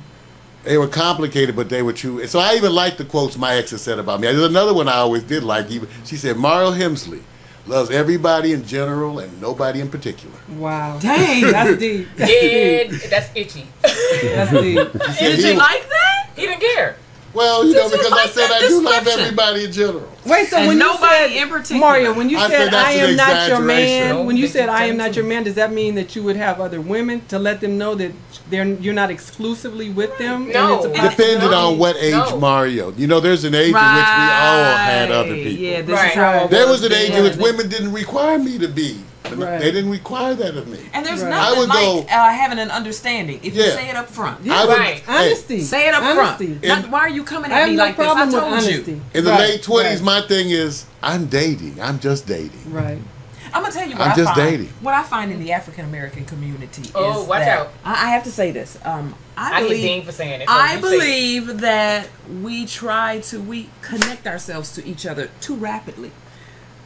They were complicated, but they were true. So I even like the quotes my ex has said about me. There's another one I always did like. She said, Mario Hemsley loves everybody in general and nobody in particular. Wow. Dang. That's deep. That's Yeah, deep. that's itchy. That's deep. Did you like that? He didn't care. Well, you know, Did you because I like said that I do love description? everybody in general. Wait, so And when you nobody said, in particular. Mario, when you I said said that's I an am not your exaggeration. man, when you said I am No, not your man, does that mean that you would have other women to let them know that you're not exclusively with them? No. And it's a Depending possibility? on what age No. Mario. You know, there's an age in which we all had other people. Yeah, this Right. is how it There was an age in which then. women didn't require me to be. Right. They didn't require that of me. And there's Right. I nothing would like go- having an understanding if you Yeah. say it up front. Yeah, I would- Right. hey, Honesty. Say it up Honesty. front. Not, why are you coming I at have me no like this? I problem with told honesty. you. in the Right, late 20s, right. my thing is, I'm dating. I'm just dating. Right. I'm gonna tell you what I'm I just find. dating. What I find in the African American community Oh, is watch that out. I have to say this. I get dinged for saying it. so I you say it. believe that we connect ourselves to each other too rapidly.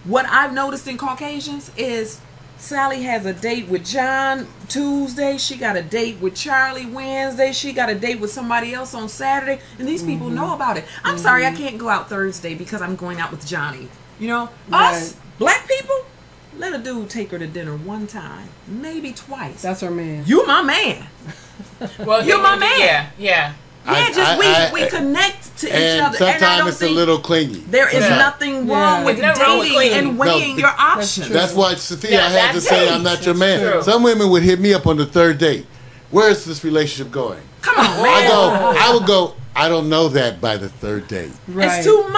What I've noticed in Caucasians is Sally has a date with John Tuesday. She got a date with Charlie Wednesday. She got a date with somebody else on Saturday. And these people know about it. I'm sorry I can't go out Thursday because I'm going out with Johnny. You know, us, black people, let a dude take her to dinner one time, maybe twice. That's our man. You my man. Well, You're my man. Yeah, yeah. We connect to each And other. And I sometimes don't it's a think little clingy. there is Yeah. nothing wrong Yeah. with There's nothing wrong with dating clinging. and weighing No, your options. true. That's why, Sophia, Yeah, I had to that's say it. I'm not your That's man. true. Some women would hit me up on the third date. Where is this relationship going? Come on, man. I would go, I don't know that by the third date. Right. It's too much.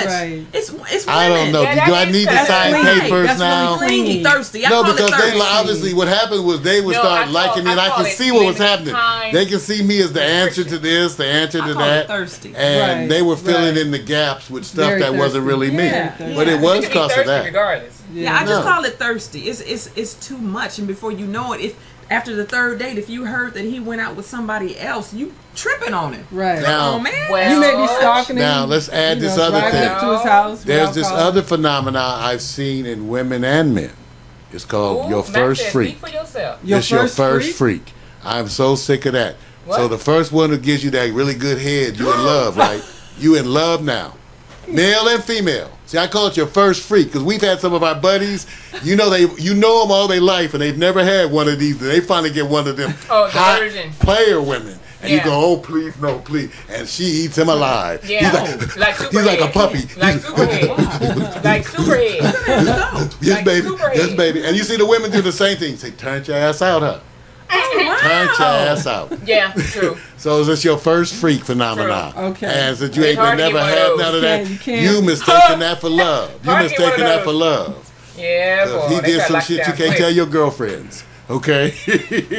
Right. It's women. I don't know. Yeah, Do that I is need to correct. sign That's papers that's now? really Clingy, thirsty. I No, call because it they thirsty. obviously what happened was they would No, start I call- liking me, and I I call could it see what was giving happening. time They can see me as the answer to this, the answer I to call it that, thirsty. and Right, they were filling right. in the gaps with stuff Very that wasn't thirsty. really me. Yeah, But it yeah. was You can be because of thirsty that. regardless. Yeah, I just No. call it thirsty. It's too much, and before you know it, if after the third date, if you heard that he went out with somebody else, you tripping on him. Right. Now- Oh man. Well, You may be stalking him. Now, let's add this other driving thing. up to his house. There's without this calling. other phenomena I've seen in women and men. It's called Ooh, your Matt first said, freak. Speak for yourself. It's your first freak. I'm so sick of that. So What? the first one that gives you that really good head, you in love, right? You in love now. Male and female. See, I call it your first freak because we've had some of our buddies. You know them all their life, and they've never had one of these. They finally get one of them Oh, the hot version. player women, and you Yeah. go, "Oh, please, no, please," and she eats him alive. Yeah. Like he's like a Superhead. puppy. Like Superhead. Like Superhead. Yes, Like baby. Superhead. Yes, baby. And you see the women do the same thing. Say, turn your ass out, huh? Turn your ass out. Yeah, true. So is this your first freak phenomenon? True. Okay. And since you It's ain't hard to never get one of had those. none of that, You can't- you mistaken that for love. You Hard to get one mistaken of that for those. love. Yeah, 'Cause boy. he they did got some locked shit you down can't quick. tell your girlfriends. Okay?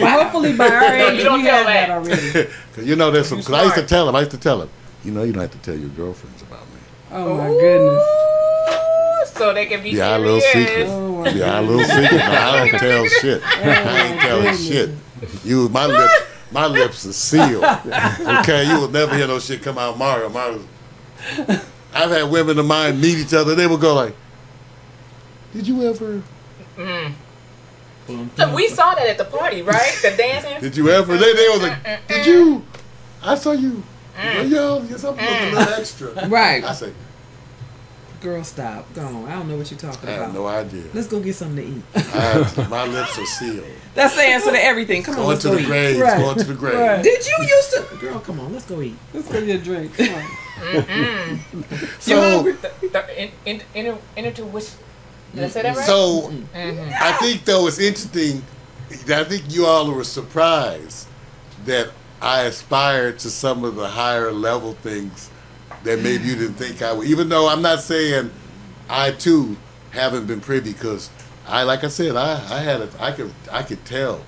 Well, hopefully by our age, you don't we tell have that that. already. Because you know there's some. You Because I used to smart. tell him. You know you don't have to tell your girlfriends about me. Oh my goodness. So they can be Yeah, a serious. little secret. Oh Lord. Yeah, a little secret. No, I don't tell shit. I ain't telling shit. My lips are sealed. Okay, you will never hear no shit come out of Mario. I've had women of mine meet each other. They will go like, "Did you ever?" So we saw that at the party, right? The dancing. Did you ever? They was like, "Did you?" I saw you. Yo, you're something a little extra. Right. I say, girl, stop. Go on. I don't know what you're talking I about. have no idea. Let's go get something to eat. My lips are sealed. That's the answer to everything. Come on, Going let's to go the eat. grave. Right. Going to the grave. Right. Did you used to? Girl, come on, let's go eat. Let's go get a drink. Come on. So, Intuition. Did I say that right? so I think though it's interesting. I think you all were surprised that I aspired to some of the higher level things that maybe you didn't think I would. Even though I'm not saying I too haven't been privy, because like I said, I could tell.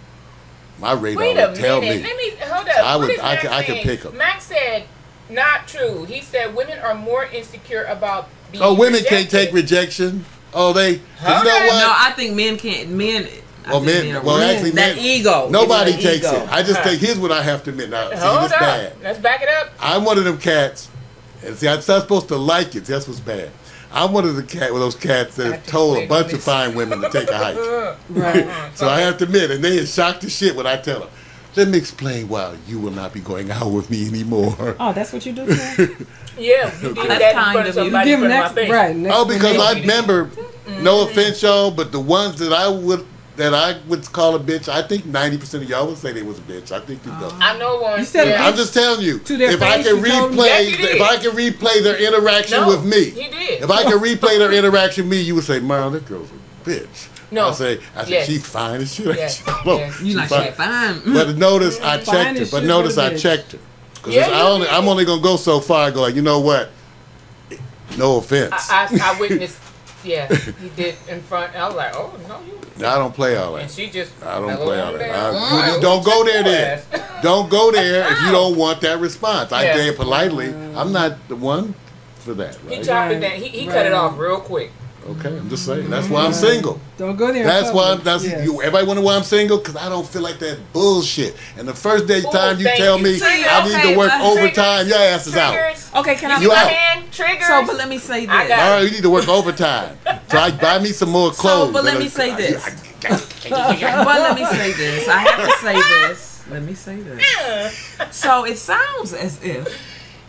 My radar Wait a would tell minute. me. Let me hold up. I What would. is I Max could saying? pick them. Max said, "Not true." He said women are more insecure about being Oh, women rejected. can't take rejection. Oh, they. 'Cause you know what? No, I think men can't. Men. I Well, think men. are Well, weak. actually, that men. ego. Nobody It's an takes ego. it. I just think. Here's what I have to admit. Now, see, Hold it's up. bad. Let's back it up. I'm one of them cats, and see, I'm not supposed to like it. That's what's bad. I'm one of those cats that have told a bunch of fine women to take a hike. Right. So I have to admit, and they are shocked as shit when I tell them. Let me explain why you will not be going out with me anymore. Oh, that's what you do too. Yeah, you did That's that in kind front of of you. somebody in front of my face. Right. Next Oh, because I one. remember, no offense, y'all, but the ones that I would call a bitch, I think 90% of y'all would say they was a bitch. I think you know. I know one. You said yeah. I'm just telling you, To their if I face, can you told them? Yes, you did. if I can replay their interaction No, with me, he did. if I can replay their interaction with me, you would say, "Man, that girl's a bitch." No. I say, Yes. she's fine as shit. Yes. No, Yes. You she's like fine. shit fine. But notice I Fine checked her. as But shit, notice but a I bitch. checked her. Because Yeah, you did. I'm only gonna go so far. I go like, you know what? No offense. I witnessed. Yeah, he did in front. I was like, oh no, you. I don't play all And that. she just. I don't play all that. I, You don't go there then. Don't go there if you don't want that response. I Yeah. say it politely. I'm not the one for that, He right? chopped it down. He cut it off real quick. Okay, I'm just saying. That's why I'm single. Don't go there. in That's why public. Yes. everybody wonder why I'm single, because I don't feel like that bullshit. And the first day time you thank tell you. me Triggers. I need Okay, to work but overtime, your ass is out. Triggers. Okay, can I? You My out. hand triggers. So, but let me say I this. got- All right, you need to work overtime. So I buy me some more clothes. So, but let me say this. But let me say this. I have to say this. Let me say this. So it sounds as if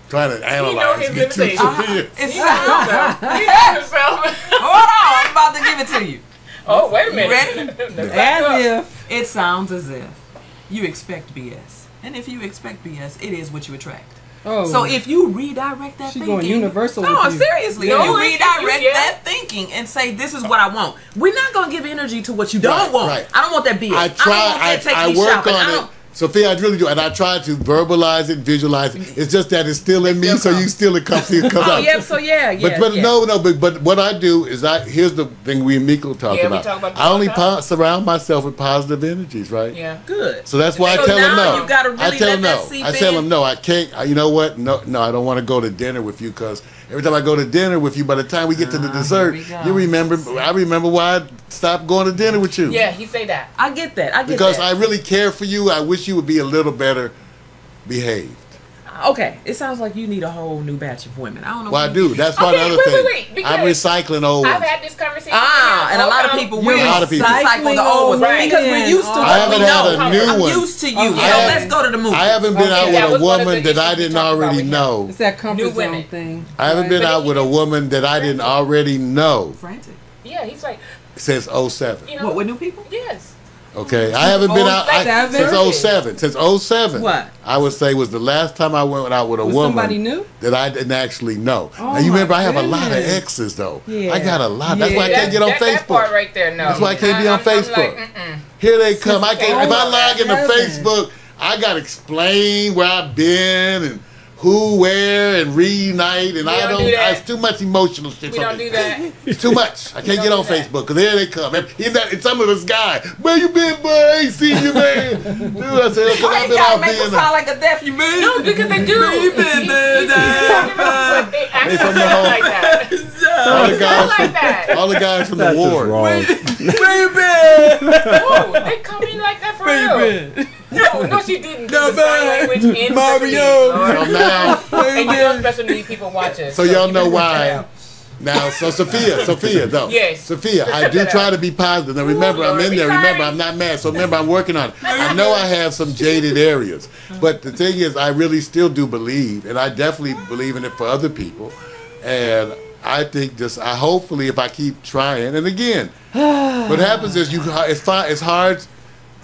Trying to know analyze his me too limitations. severe. it He sounds. knows himself. Hold on, I'm about to give it to you. Oh, wait a You minute. ready? Let's back up. As if. It sounds as if you expect BS, and if you expect BS, it is what you attract. Oh. So if you redirect that She thinking, going universal No, with you. seriously, No, if you it's- redirect yeah. that thinking and say, "This is what I want," we're not gonna give energy to what you don't Right, want. right. I don't want that BS. I don't try. want that take I me work shopping. I on it. don't- Sophia, I really do, and I try to verbalize it, visualize it. It's just that it's still in me, so you still it comes Oh out. yeah, so yeah. But no, but what I do is here's the thing we and Miko talk Yeah, we about. talk about this I only all the time. surround myself with positive energies, right? Yeah. Good. So that's why So I tell them now no. you gotta really I tell let them that no. seep I tell in. them no. I can't. You know what? No, I don't want to go to dinner with you because every time I go to dinner with you, by the time we get to the dessert, here we go. you remember. I remember why I stopped going to dinner with you. Yeah, he say that. I get that. I get Because that. I really care for you. I wish you would be a little better behaved. Okay, it sounds like you need a whole new batch of women. I don't know. Well, I what you- do. That's part of the other wait, thing. wait, because I'm recycling old I've ones. had this conversation. And a lot of people will A lot of people. recycle the old ones Right. because we're used to I what we haven't had know. a new I'm one. used to you, Okay. so let's go to the movie. I haven't been Okay, out that with a was one of the woman that I issues we didn't talked about already with him. know. It's that comfort New zone women. thing. I haven't been But out he with a is woman that I didn't already know Frantic. Yeah, he's like, since 07. you know. What with new people? Yes. Okay, I haven't been out 07? since 07. Since 07. What? I would say was the last time I went out with a Was woman somebody new? that I didn't actually know. Oh now you my remember I have a lot of goodness. exes though. Yeah. I got a lot. That's why I Yeah. can't get on That Facebook. part right there, no. That's why I can't be on I'm Facebook. like, mm-mm. Here they come. I can't. If I Oh, log into heaven. Facebook, I gotta explain where I've been and who, where, and reunite, and We I don't don't. do that. It's too much emotional shit. We for don't me. do that. It's too much. I can't don't get on do that. Facebook because here they come. And some of this guy, where you been, boy? I ain't seen you, man. Dude, I said, because Why I've you been gotta out make being. it sound like a deaf you man? No, because they do. Baby, He- he- he- baby. They act They from the like that. All the guys like from, that. all the guys from the That's just ward. wrong. Whoa, they come in like that for real. No, she didn't. No, the sign language in Mario. So now, And you know special needs people watch us. so y'all know why. Now, so Sophia, though. Yes. Sophia, I do try to be positive. Now, remember, I'm in there. Remember, I'm not mad. So remember, I'm working on it. I know I have some jaded areas. But the thing is, I really still do believe, and I definitely believe in it for other people. And I think hopefully if I keep trying, and again, what happens is it's hard